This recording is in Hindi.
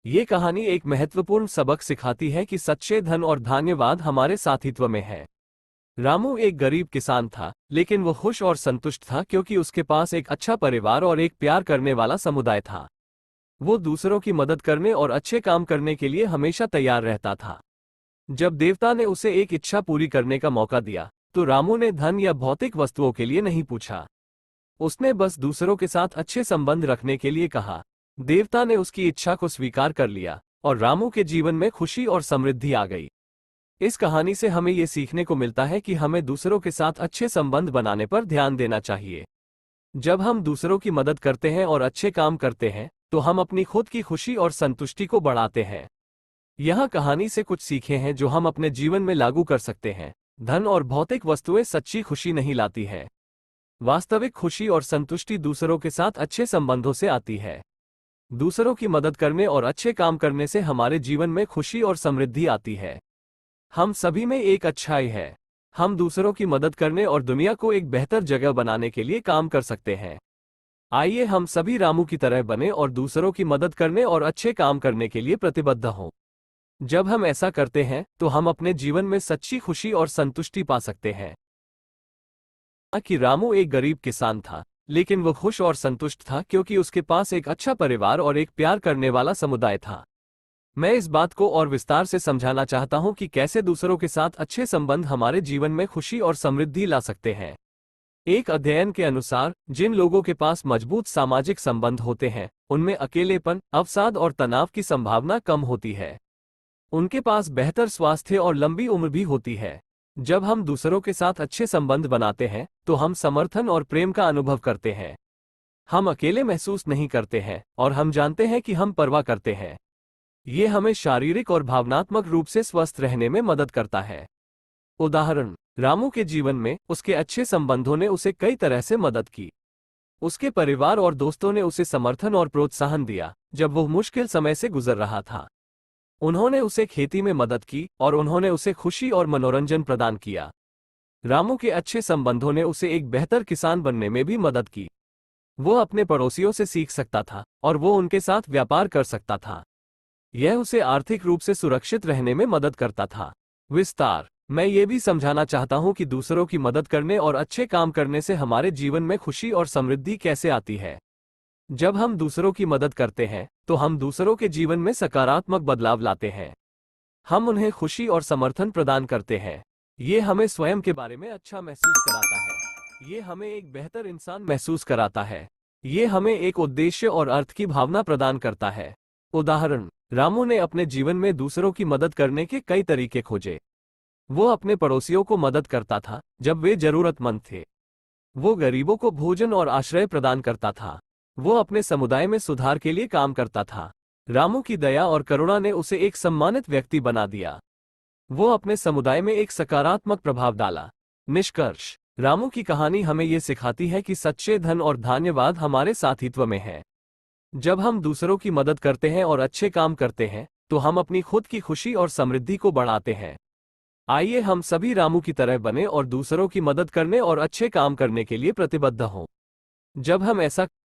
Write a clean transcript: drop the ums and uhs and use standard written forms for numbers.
ये कहानी एक महत्वपूर्ण सबक सिखाती है कि सच्चे धन और धन्यवाद हमारे साथीत्व में है। रामू एक गरीब किसान था, लेकिन वो खुश और संतुष्ट था क्योंकि उसके पास एक अच्छा परिवार और एक प्यार करने वाला समुदाय था। वो दूसरों की मदद करने और अच्छे काम करने के लिए हमेशा तैयार रहता था। जब देवता ने उसे एक इच्छा पूरी करने का मौका दिया, तो रामू ने धन या भौतिक वस्तुओं के लिए नहीं पूछा। उसने बस दूसरों के साथ अच्छे संबंध रखने के लिए कहा। देवता ने उसकी इच्छा को स्वीकार कर लिया और रामू के जीवन में खुशी और समृद्धि आ गई। इस कहानी से हमें ये सीखने को मिलता है कि हमें दूसरों के साथ अच्छे संबंध बनाने पर ध्यान देना चाहिए। जब हम दूसरों की मदद करते हैं और अच्छे काम करते हैं, तो हम अपनी खुद की खुशी और संतुष्टि को बढ़ाते हैं। यह कहानी से कुछ सीखें हैं जो हम अपने जीवन में लागू कर सकते हैं। धन और भौतिक वस्तुएं सच्ची खुशी नहीं लाती है। वास्तविक खुशी और संतुष्टि दूसरों के साथ अच्छे संबंधों से आती है। दूसरों की मदद करने और अच्छे काम करने से हमारे जीवन में खुशी और समृद्धि आती है। हम सभी में एक अच्छाई है। हम दूसरों की मदद करने और दुनिया को एक बेहतर जगह बनाने के लिए काम कर सकते हैं। आइए हम सभी रामू की तरह बने और दूसरों की मदद करने और अच्छे काम करने के लिए प्रतिबद्ध हों। जब हम ऐसा करते हैं, तो हम अपने जीवन में सच्ची खुशी और संतुष्टि पा सकते हैं। कि रामू एक गरीब किसान था, लेकिन वो खुश और संतुष्ट था क्योंकि उसके पास एक अच्छा परिवार और एक प्यार करने वाला समुदाय था। मैं इस बात को और विस्तार से समझाना चाहता हूं कि कैसे दूसरों के साथ अच्छे संबंध हमारे जीवन में खुशी और समृद्धि ला सकते हैं। एक अध्ययन के अनुसार, जिन लोगों के पास मजबूत सामाजिक संबंध होते हैं, उनमें अकेलेपन, अवसाद और तनाव की संभावना कम होती है। उनके पास बेहतर स्वास्थ्य और लंबी उम्र भी होती है। जब हम दूसरों के साथ अच्छे संबंध बनाते हैं, तो हम समर्थन और प्रेम का अनुभव करते हैं। हम अकेले महसूस नहीं करते हैं और हम जानते हैं कि हम परवाह करते हैं। ये हमें शारीरिक और भावनात्मक रूप से स्वस्थ रहने में मदद करता है। उदाहरण, रामू के जीवन में उसके अच्छे संबंधों ने उसे कई तरह से मदद की। उसके परिवार और दोस्तों ने उसे समर्थन और प्रोत्साहन दिया जब वो मुश्किल समय से गुजर रहा था। उन्होंने उसे खेती में मदद की और उन्होंने उसे खुशी और मनोरंजन प्रदान किया। रामू के अच्छे संबंधों ने उसे एक बेहतर किसान बनने में भी मदद की। वो अपने पड़ोसियों से सीख सकता था और वो उनके साथ व्यापार कर सकता था। यह उसे आर्थिक रूप से सुरक्षित रहने में मदद करता था। विस्तार, मैं ये भी समझाना चाहता हूँ कि दूसरों की मदद करने और अच्छे काम करने से हमारे जीवन में खुशी और समृद्धि कैसे आती है। जब हम दूसरों की मदद करते हैं, तो हम दूसरों के जीवन में सकारात्मक बदलाव लाते हैं। हम उन्हें खुशी और समर्थन प्रदान करते हैं। ये हमें स्वयं के बारे में अच्छा महसूस कराता है। ये हमें एक बेहतर इंसान महसूस कराता है। ये हमें एक उद्देश्य और अर्थ की भावना प्रदान करता है। उदाहरण, रामू ने अपने जीवन में दूसरों की मदद करने के कई तरीके खोजे। वो अपने पड़ोसियों को मदद करता था जब वे जरूरतमंद थे। वो गरीबों को भोजन और आश्रय प्रदान करता था। वो अपने समुदाय में सुधार के लिए काम करता था। रामू की दया और करुणा ने उसे एक सम्मानित व्यक्ति बना दिया। वो अपने समुदाय में एक सकारात्मक प्रभाव डाला। निष्कर्ष, रामू की कहानी हमें ये सिखाती है कि सच्चे धन और धन्यवाद हमारे साथीत्व में है। जब हम दूसरों की मदद करते हैं और अच्छे काम करते हैं, तो हम अपनी खुद की खुशी और समृद्धि को बढ़ाते हैं। आइए हम सभी रामू की तरह बने और दूसरों की मदद करने और अच्छे काम करने के लिए प्रतिबद्ध हों। जब हम ऐसा